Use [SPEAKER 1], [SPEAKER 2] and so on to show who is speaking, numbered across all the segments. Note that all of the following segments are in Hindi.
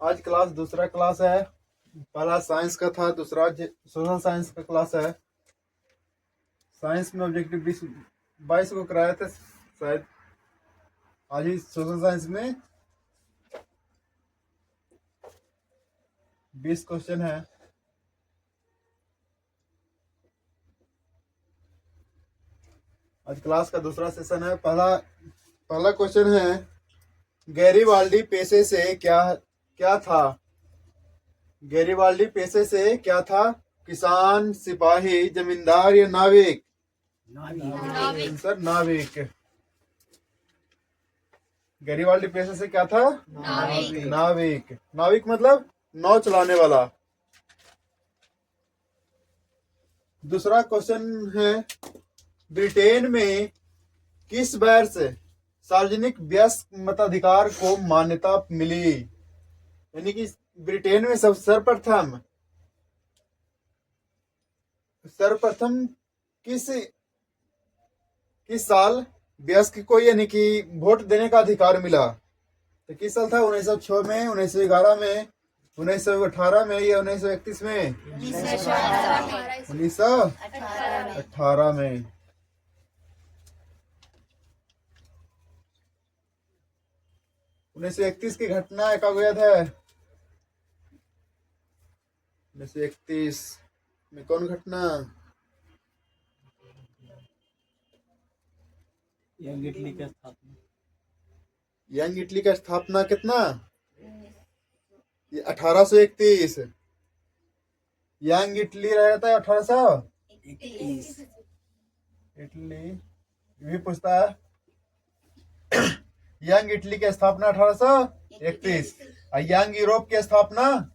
[SPEAKER 1] आज क्लास दूसरा क्लास है। पहला साइंस का था, दूसरा सोशल साइंस का क्लास है। साइंस में ऑब्जेक्टिव 22 को कराया था शायद। आज ही सोशल साइंस में 20 क्वेश्चन है। आज क्लास का दूसरा सेशन है। पहला क्वेश्चन है, गैरीबाल्डी पेशे से क्या था? गैरीबाल्डी पेशे से क्या था? किसान, सिपाही, जमींदार या नाविक? आंसर नाविक। गैरीबाल्डी पेशे से क्या था? नाविक। नाविक मतलब नाव चलाने वाला। दूसरा क्वेश्चन है, ब्रिटेन में किस वर्ष सार्वजनिक व्यस्क मताधिकार को मान्यता मिली? यानी कि ब्रिटेन में सर्वप्रथम किस किस साल व्यस्क को यानी कि वोट देने का अधिकार मिला? तो किस साल था? 1906 में, 1911 में, 1918 में या 1931 में? 1918 में। उन्नीस सौ 31 की घटना कब हुआ था? 1931 में कौन घटना?
[SPEAKER 2] यंग इटली का स्थापना।
[SPEAKER 1] यंग इटली का स्थापना कितना? 1831। यंग इटली रहा था 1831। इटली भी पूछता है। यंग इटली की स्थापना 1831। यंग यूरोप की स्थापना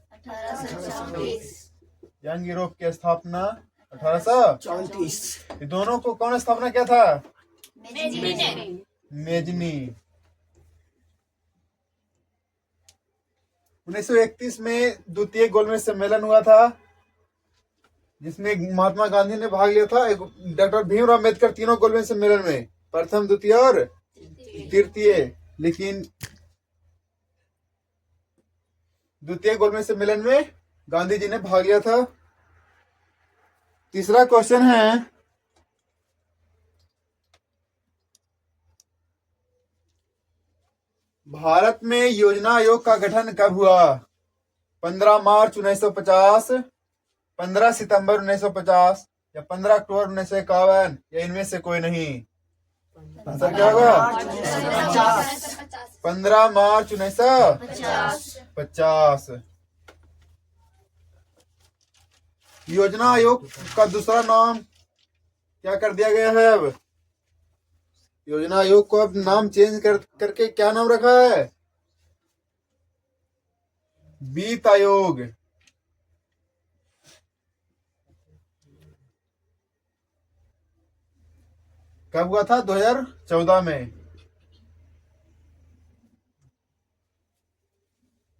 [SPEAKER 1] 1834। ये दोनों को कौन स्थापना किया था? मेजनी। 1931 में द्वितीय गोलमेज सम्मेलन हुआ था, जिसमें महात्मा गांधी ने भाग लिया था। डॉक्टर भीमराव अम्बेडकर तीनों गोलमेज सम्मेलन में, प्रथम, द्वितीय और तृतीय। लेकिन द्वितीय गोलमेज सम्मेलन में गांधी जी ने भाग लिया था। तीसरा क्वेश्चन है, भारत में योजना आयोग का गठन कब हुआ? 15 मार्च 1950, 15 सितंबर 1950 या 15 अक्टूबर 1951 या इनमें से कोई नहीं? आंसर क्या होगा? 15 मार्च 1950। योजना आयोग का दूसरा नाम क्या कर दिया गया है? अब योजना आयोग को अब नाम चेंज करके क्या नाम रखा है? वित्त आयोग। कब हुआ था? 2014 में।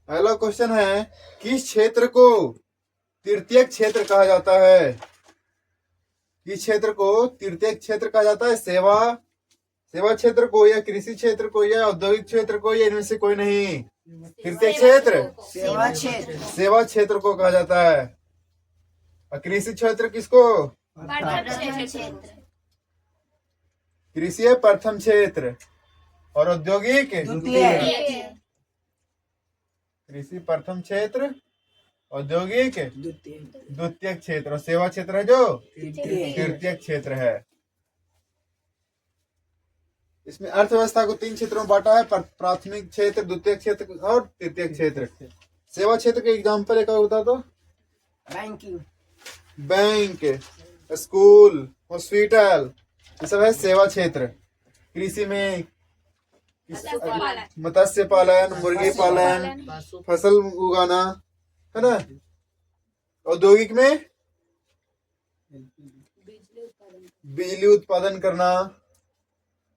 [SPEAKER 1] अगला क्वेश्चन है, किस क्षेत्र को तृतीय क्षेत्र कहा जाता है? किस क्षेत्र को तृतीय क्षेत्र कहा जाता है? सेवा क्षेत्र को या कृषि क्षेत्र को या औद्योगिक क्षेत्र को या इनमें से कोई नहीं? तृतीय क्षेत्र सेवा क्षेत्र को कहा जाता है। और कृषि क्षेत्र किसको? कृषि है प्रथम क्षेत्र और औद्योगिक कृषि प्रथम क्षेत्र, औद्योगिक द्वितीय क्षेत्र और सेवा क्षेत्र है जो तृतीय क्षेत्र है। इसमें अर्थव्यवस्था को 3 क्षेत्रों में बांटा है, प्राथमिक क्षेत्र, द्वितीय क्षेत्र और तृतीय क्षेत्र। सेवा क्षेत्र के एग्जाम्पल एक बता दो। बैंक, स्कूल, हॉस्पिटल, ये सब है सेवा क्षेत्र। कृषि में मत्स्य पालन, मुर्गी पालन, फसल उगाना, है ना। औद्योगिक में बिजली उत्पादन करना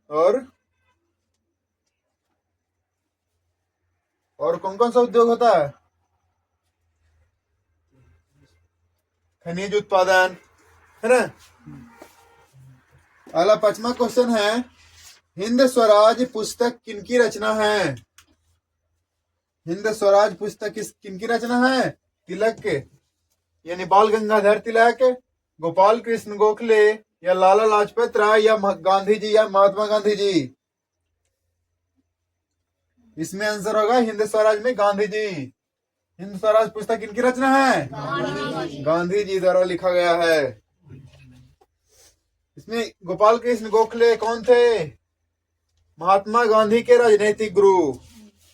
[SPEAKER 1] और कौन कौन सा उद्योग होता है? खनिज उत्पादन, है ना। अगला 5वां क्वेश्चन है, हिंद स्वराज पुस्तक किनकी रचना है? हिंद स्वराज पुस्तक किनकी रचना है? तिलक के, यानी बाल गंगाधर तिलक, गोपाल कृष्ण गोखले, या लाला लाजपत राय, या गांधी जी, या महात्मा गांधी जी। इसमें आंसर होगा हिंद स्वराज में गांधी जी। हिंद स्वराज पुस्तक किनकी रचना है? गांधी जी द्वारा लिखा गया है। इसमें गोपाल कृष्ण गोखले कौन थे? महात्मा गांधी के राजनीतिक गुरु।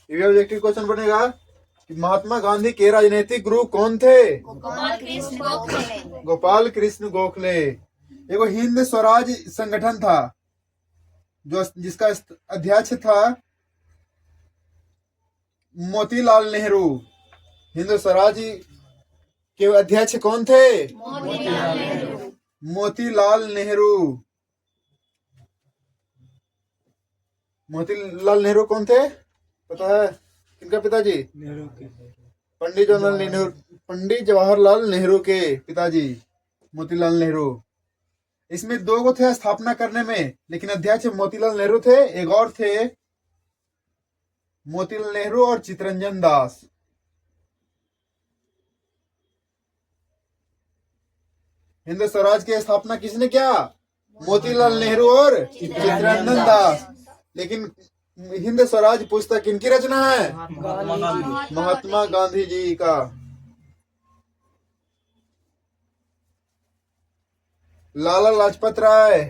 [SPEAKER 1] ये ऑब्जेक्टिव क्वेश्चन बनेगा कि महात्मा गांधी के राजनीतिक गुरु कौन थे? गोपाल कृष्ण गोखले। एगो हिंद स्वराज संगठन था जो जिसका अध्यक्ष था मोतीलाल नेहरू। हिंद स्वराज के अध्यक्ष कौन थे? मोतीलाल नेहरू। मोतीलाल नेहरू कौन थे? पता है किनका पिताजी?
[SPEAKER 2] नेहरू के
[SPEAKER 1] पंडित जवाहरलाल नेहरू के पिताजी मोतीलाल नेहरू। इसमें दो गो थे स्थापना करने में, लेकिन अध्यक्ष मोतीलाल नेहरू थे। एक और थे मोतीलाल नेहरू और चितरंजन दास। हिंद स्वराज की स्थापना किसने किया? मोतीलाल नेहरू और चितरंजन दास। लेकिन हिंद स्वराज पुस्तक किनकी रचना है? महात्मा गांधी जी का। लाला लाजपत राय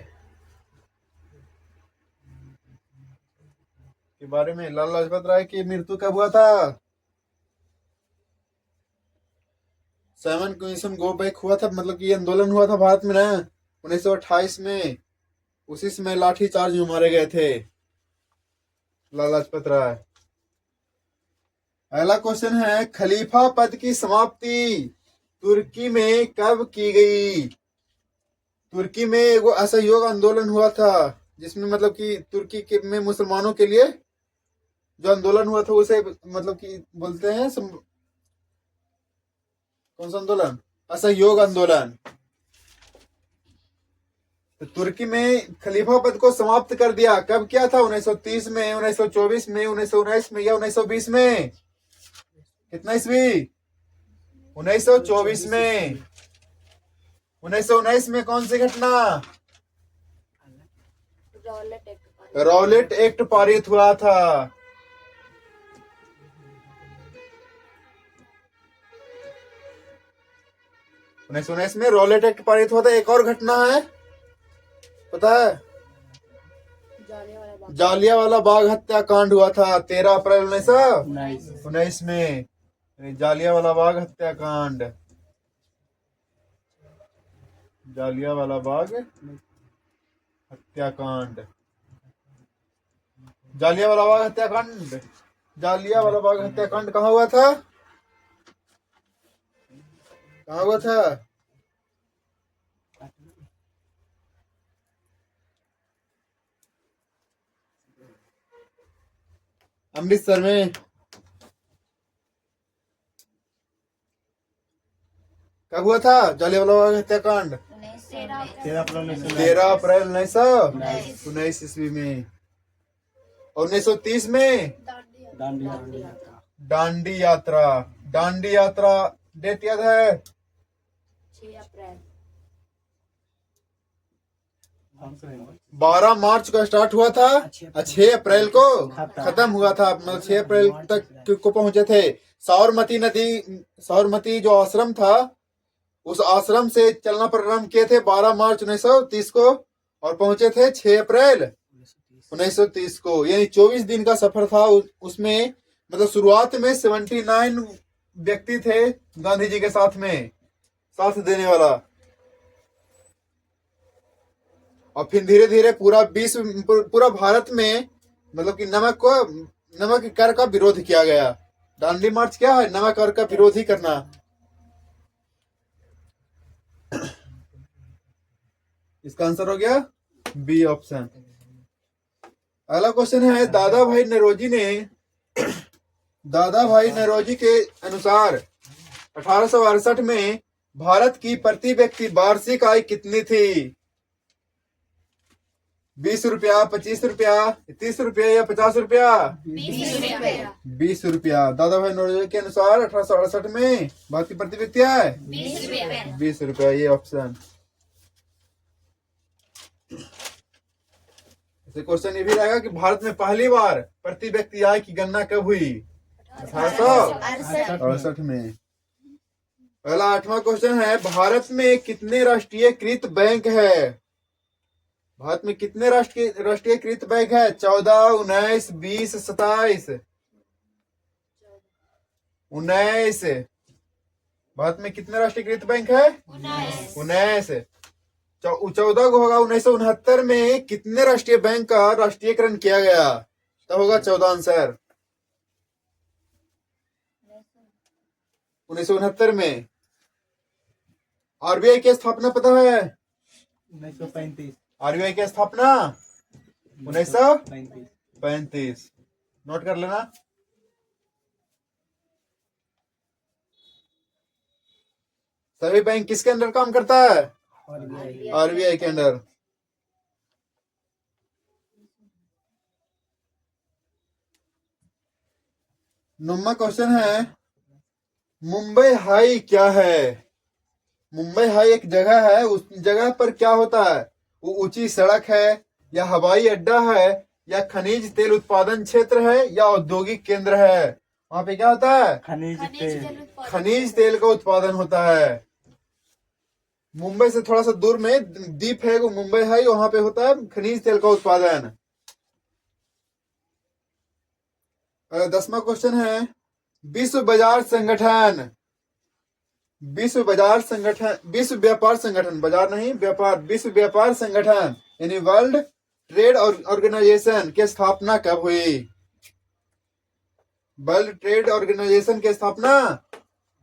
[SPEAKER 1] के बारे में, लाला लाजपत राय की मृत्यु कब हुआ था? 7 कमीशन गो बैक हुआ था, मतलब कि आंदोलन हुआ था भारत में ना 1928 में। उसी समय लाठी चार्ज में मारे गए थे लाला लाजपत राय। अगला क्वेश्चन है, खलीफा पद की समाप्ति तुर्की में कब की गई? तुर्की में एगो असहयोग आंदोलन हुआ था जिसमें मतलब कि तुर्की के में मुसलमानों के लिए जो आंदोलन हुआ था उसे मतलब कि बोलते हैं कौन सा आंदोलन? असहयोग आंदोलन। तो तुर्की में खलीफा पद को समाप्त कर दिया। कब किया था? 1930 में, 1924 में, 1919 में, या 1920 में? कितना ईस्वी? 1924 में। 1919 में कौन सी घटना? रॉलेट एक्ट पारित हुआ था। 1919 में रॉलेट एक्ट पारित हुआ था। एक और घटना है, पता है? जालियांवाला बाग हत्याकांड हुआ था 13 अप्रैल 1919 में। जालियांवाला बाग हत्याकांड, जालियांवाला बाग हत्याकांड, जालियांवाला बाग हत्याकांड, जालियांवाला बाग हत्याकांड कहाँ हुआ था? कहाँ हुआ था? अमृतसर में। कब हुआ था जालियांवाला बाग हत्याकांड? 13 अप्रैल 1919 ईस्वी में। और 1930 में दांडी यात्रा। दांडी यात्रा डेट याद है?
[SPEAKER 3] 6 अप्रैल।
[SPEAKER 1] 12 मार्च को स्टार्ट हुआ था, 6 अप्रैल को खत्म हुआ था। मतलब 6 अप्रैल तक को पहुंचे थे। साबरमती नदी, साबरमती जो आश्रम था उस आश्रम से चलना प्रारंभ किए थे 12 मार्च 1930 को और पहुंचे थे 6 अप्रैल 1930 को। यानी 24 दिन का सफर था। उसमें मतलब शुरुआत में 79 व्यक्ति थे गांधी जी के साथ में साथ देने वाला, और फिर धीरे धीरे पूरा भारत में मतलब कि नमक कर का विरोध किया गया। दांडी मार्च क्या है? नमक कर का विरोध ही करना। इसका आंसर हो गया बी ऑप्शन। अगला क्वेश्चन है, दादा भाई नौरोजी के अनुसार 1868 में भारत की प्रति व्यक्ति वार्षिक आय कितनी थी? 20 रुपया, 25 रुपया, 30 रुपया या 50 रुपया?
[SPEAKER 3] 20 रुपया।
[SPEAKER 1] 20 रुपया। दादा भाई नौरोजी के अनुसार 1868 में भारत की प्रति व्यक्ति है
[SPEAKER 3] 20 रुपया।
[SPEAKER 1] 20 रुपया, ये ऑप्शन। ऐसे क्वेश्चन ये भी रहेगा कि भारत में पहली बार प्रति व्यक्ति आय की गणना कब हुई? 1868 में। पहला 8वां क्वेश्चन है, भारत में कितने राष्ट्रीयकृत बैंक है? भारत में कितने राष्ट्रीयकृत बैंक है? 14, 19, 20, 27? 19। भारत में कितने राष्ट्रीयकृत बैंक है? 19। 14 को होगा 1969 में कितने राष्ट्रीय बैंक का राष्ट्रीयकरण किया गया? तब होगा 14 आंसर। 1969 में। आरबीआई की स्थापना पता है?
[SPEAKER 2] 1935।
[SPEAKER 1] आरबीआई की स्थापना 1935। नोट कर लेना। सभी बैंक किसके अंडर काम करता है? आरबीआई के अंडर। नौवां क्वेश्चन है, मुंबई हाई क्या है? मुंबई हाई एक जगह है, उस जगह पर क्या होता है? वो ऊंची सड़क है, या हवाई अड्डा है, या खनिज तेल उत्पादन क्षेत्र है, या औद्योगिक केंद्र है? वहां पे क्या होता है? खनिज तेल का उत्पादन होता है। मुंबई से थोड़ा सा दूर में द्वीप है वो मुंबई हाई, वहां पे होता है खनिज तेल का उत्पादन। 10वां क्वेश्चन है, विश्व बाजार संगठन, विश्व व्यापार संगठन, बाजार नहीं व्यापार, विश्व व्यापार संगठन यानी वर्ल्ड ट्रेड ऑर्गेनाइजेशन की स्थापना कब हुई? वर्ल्ड ट्रेड ऑर्गेनाइजेशन की स्थापना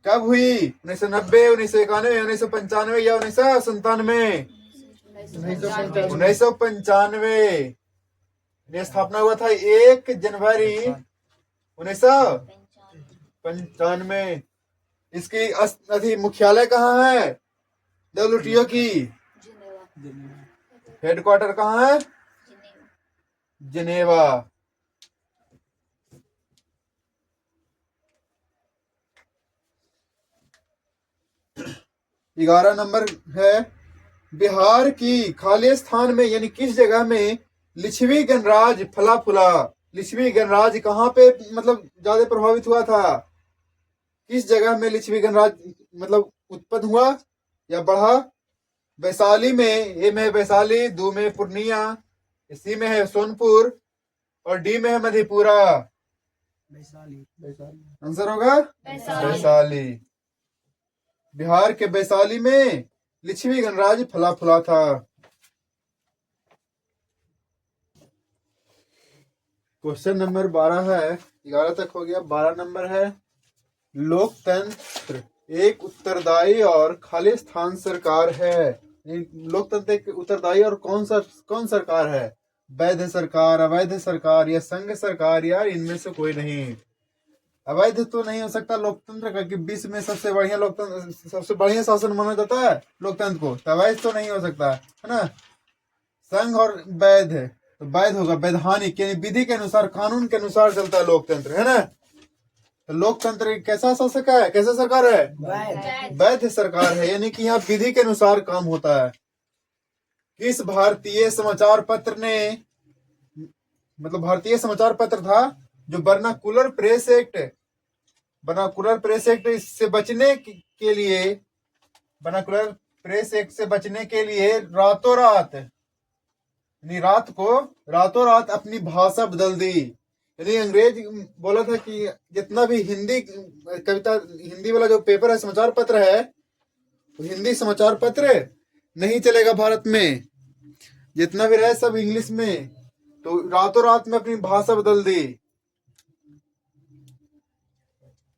[SPEAKER 1] कब हुई? 1990, 1991, 1995 या 1997? 1995। स्थापना हुआ था 1 जनवरी 1995। इसकी अति मुख्यालय कहाँ है? डब्ल्यूटीओ की हेडक्वार्टर कहाँ है? जिनेवा। ग्यारह नंबर है, बिहार की खाली स्थान में यानी किस जगह में लिच्छवी गणराज फला फूला? लिच्छवी गणराज कहाँ पे मतलब ज्यादा प्रभावित हुआ था? किस जगह में लिच्छवी गणराज मतलब उत्पन्न हुआ या बढ़ा? वैशाली में, ए में है वैशाली, 2 में पूर्णिया, सी में है सोनपुर और डी में है मधेपुरा। आंसर होगा वैशाली। बिहार के वैशाली में लिच्छवी गणराज फला फूला था। क्वेश्चन नंबर 12 है, 11 तक हो गया। 12 नंबर है, लोकतंत्र एक उत्तरदायी और खालिस्तान सरकार है। लोकतंत्र एक उत्तरदायी और कौन सरकार है? वैध सरकार, अवैध सरकार या संघ सरकार, या इनमें से कोई नहीं। अवैध तो नहीं हो सकता लोकतंत्र का, कि विश्व में सबसे बढ़िया लोकतंत्र, सबसे बढ़िया शासन माना जाता है लोकतंत्र को, तो अवैध तो नहीं हो सकता है ना। संघ और वैध है, तो वैध होगा, वैधानिक यानी विधि के अनुसार, कानून के अनुसार चलता है लोकतंत्र, है ना। तो लोकतंत्र कैसा शासक है, कैसा सरकार है? वैध सरकार है, यानी कि यहाँ विधि के अनुसार काम होता है। किस भारतीय समाचार पत्र ने, मतलब भारतीय समाचार पत्र था जो वर्नाकुलर प्रेस एक्ट से बचने के लिए, वर्नाकुलर प्रेस एक्ट से बचने के लिए रातों रात, यानी रातों रात अपनी भाषा बदल दी। यानी अंग्रेज बोला था कि जितना भी हिंदी वाला जो पेपर है, समाचार पत्र है, तो हिंदी समाचार पत्र नहीं चलेगा भारत में, जितना भी रहे सब इंग्लिश में। तो रातों रात में अपनी भाषा बदल दी।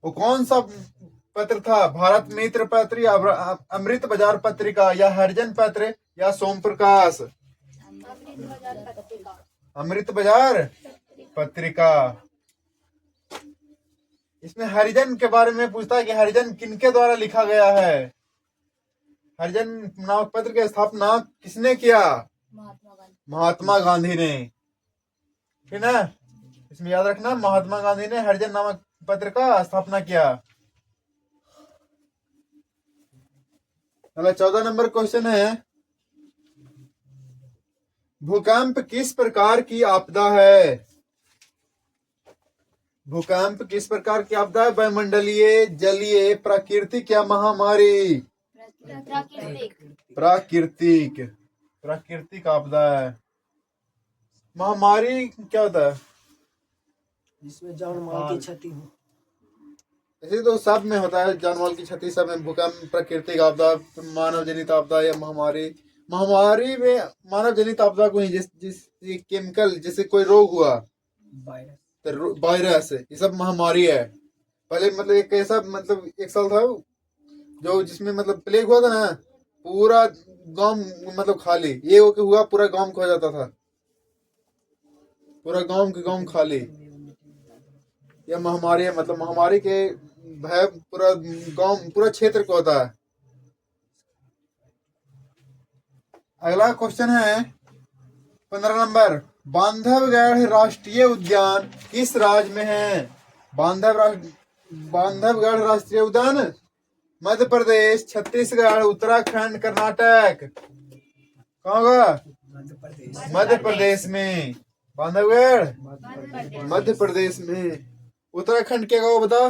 [SPEAKER 1] वो कौन सा पत्र था? भारत मित्र पत्र, या अमृत बाजार पत्रिका, या हरिजन पत्र, या सोम प्रकाश? अमृत बाजार पत्रिका। इसमें हरिजन के बारे में पूछता है कि हरिजन किनके द्वारा लिखा गया है? हरिजन नामक पत्र की स्थापना किसने किया? महात्मा गांधी ने, ठीक है ना। इसमें याद रखना, महात्मा गांधी ने हरिजन नामक पत्र का स्थापना किया। चलो 14 नंबर क्वेश्चन है, भूकंप किस प्रकार की आपदा है? भूकंप किस प्रकार की आपदा है? वायुमंडलीय, जलीय, प्राकृतिक या महामारी?
[SPEAKER 3] प्राकृतिक।
[SPEAKER 1] प्राकृतिक, प्राकृतिक आपदा है। महामारी क्या होता है?
[SPEAKER 2] जिसमें जान माल की क्षति हो।
[SPEAKER 1] ऐसे तो सब में होता है, जान माल की क्षति सब में। भूकंप, प्राकृतिक आपदा, मानव जनित आपदा या महामारी। महामारी में मानव जनित आपदा को ही, जिस केमिकल, जैसे कोई रोग हुआ,
[SPEAKER 2] वायरस।
[SPEAKER 1] तो वायरस, ये सब महामारी है। पहले मतलब एक ऐसा, मतलब एक साल था जो जिसमें मतलब प्लेग हुआ था ना, पूरा गांव मतलब खाली, ये हो के हुआ पूरा गांव खो जाता था, पूरा गांव के गांव खाली। यह महामारी है, मतलब महामारी के भय पूरा गांव, पूरा क्षेत्र को होता है। अगला क्वेश्चन है 15 नंबर, बांधवगढ़ राष्ट्रीय उद्यान किस राज्य में है? बांधवगढ़ राष्ट्रीय उद्यान मध्य प्रदेश, छत्तीसगढ़, उत्तराखंड, कर्नाटक। कहाँ होगा? मध्य प्रदेश में। बांधवगढ़ मध्य प्रदेश में। उत्तराखंड क्या होगा बता?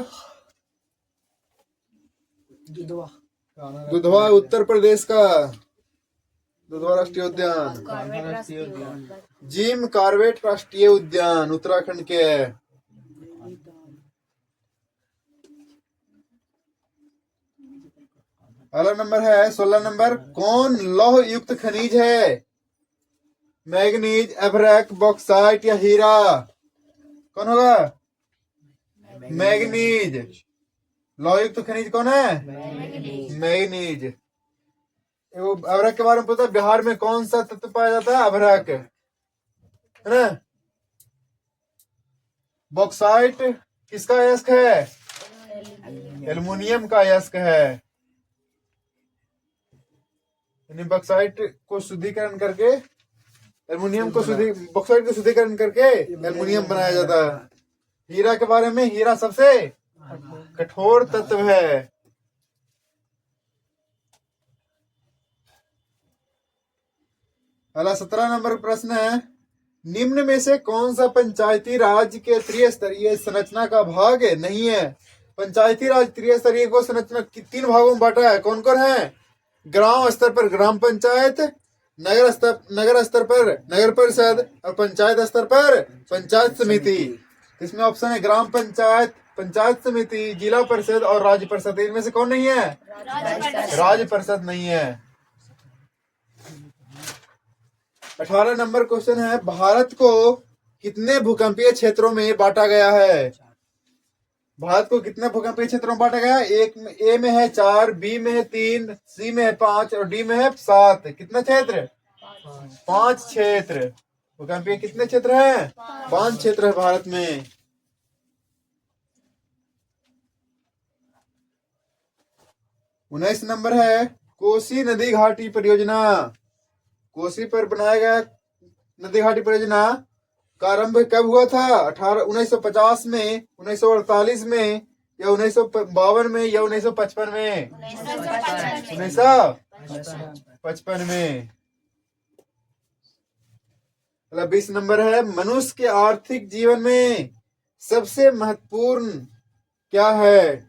[SPEAKER 2] दुधवा।
[SPEAKER 1] दुधवा उत्तर प्रदेश का, दुधवा राष्ट्रीय उद्यान। जिम कॉर्बेट राष्ट्रीय उद्यान उत्तराखंड के है। अगला नंबर है 16 नंबर, कौन लौह युक्त खनिज है? मैग्नीज, एब्रैक, बॉक्साइट या हीरा? कौन होगा? मैग्नीज। लौह युक्त खनिज कौन है? मैग्नीज। अभ्रक के बारे में पता है? बिहार में कौन सा तत्व पाया जाता है? अभ्रक, है ना। बॉक्साइट किसका अयस्क है? एल्युमिनियम का अयस्क है। यानी बॉक्साइट को शुद्धिकरण करके एल्युमिनियम को बॉक्साइट को शुद्धिकरण करके एल्युमिनियम बनाया जाता है। हीरा के बारे में, हीरा सबसे कठोर तत्व है। अगला 17 नंबर प्रश्न है, निम्न में से कौन सा पंचायती राज के त्रिस्तरीय संरचना का भाग नहीं है? पंचायती राज त्रिस्तरीय को संरचना 3 भागों में बांटा है। कौन कौन है? ग्राम स्तर पर ग्राम पंचायत, नगर स्तर पर नगर परिषद और पंचायत स्तर पर पंचायत समिति। इसमें ऑप्शन है ग्राम पंचायत, पंचायत समिति, जिला परिषद और राज्य परिषद। इनमें से कौन नहीं है? राज्य परिषद नहीं है। 18 नंबर क्वेश्चन है, भारत को कितने भूकंपीय क्षेत्रों में बांटा गया है? भारत को कितने भूकंपीय क्षेत्रों में बांटा गया है? ए में है 4, बी में है 3, सी में है 5 और डी में है 7। कितने क्षेत्र? 5 क्षेत्र। भूकंपीय कितने क्षेत्र हैं? 5 क्षेत्र है भारत में। उन्नीस नंबर है, कोसी नदी घाटी परियोजना। कोसी पर बनाया गया नदी घाटी परियोजना का आरंभ कब हुआ था? 1950 में, 1948 में या 1952 में या 1955 में? 1955 में। 20 नंबर है, मनुष्य के आर्थिक जीवन में सबसे महत्वपूर्ण क्या है?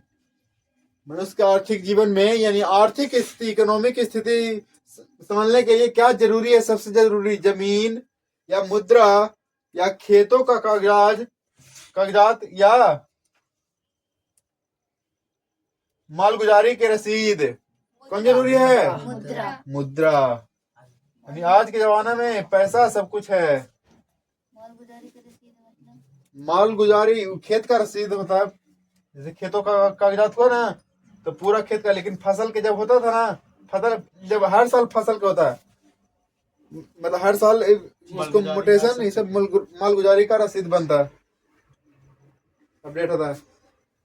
[SPEAKER 1] मनुष्य के आर्थिक जीवन में यानी आर्थिक स्थिति, इकोनॉमिक स्थिति समझने के लिए क्या जरूरी है? सबसे जरूरी जमीन या मुद्रा या खेतों का कागजात या मालगुजारी के रसीद? कौन जरूरी है? मुद्रा। यानी आज के जमाने में पैसा सब कुछ है। मालगुजारी खेत का रसीद होता है। जैसे खेतों का कागजात हुआ ना, तो पूरा खेत का। लेकिन फसल के जब होता था ना, फसल जब हर साल फसल का होता है, मतलब हर साल उसको मोटेशन, ये सब मालगुजारी का रसीद बनता है, अपडेट होता है।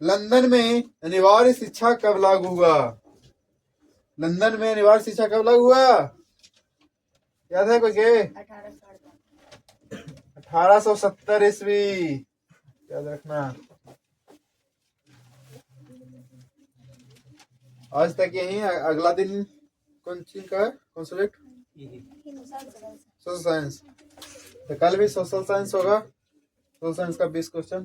[SPEAKER 1] लंदन में अनिवार्य शिक्षा कब लागू हुआ? लंदन में अनिवार्य शिक्षा कब लागू हुआ? याद है कोई के? 1870 ईस्वी, याद रखना। आज तक यही, अगला दिन कौन सी का है, कौन सब्जेक्ट? Social science. तो कल भी सोशल साइंस होगा। सोशल साइंस का 20 क्वेश्चन।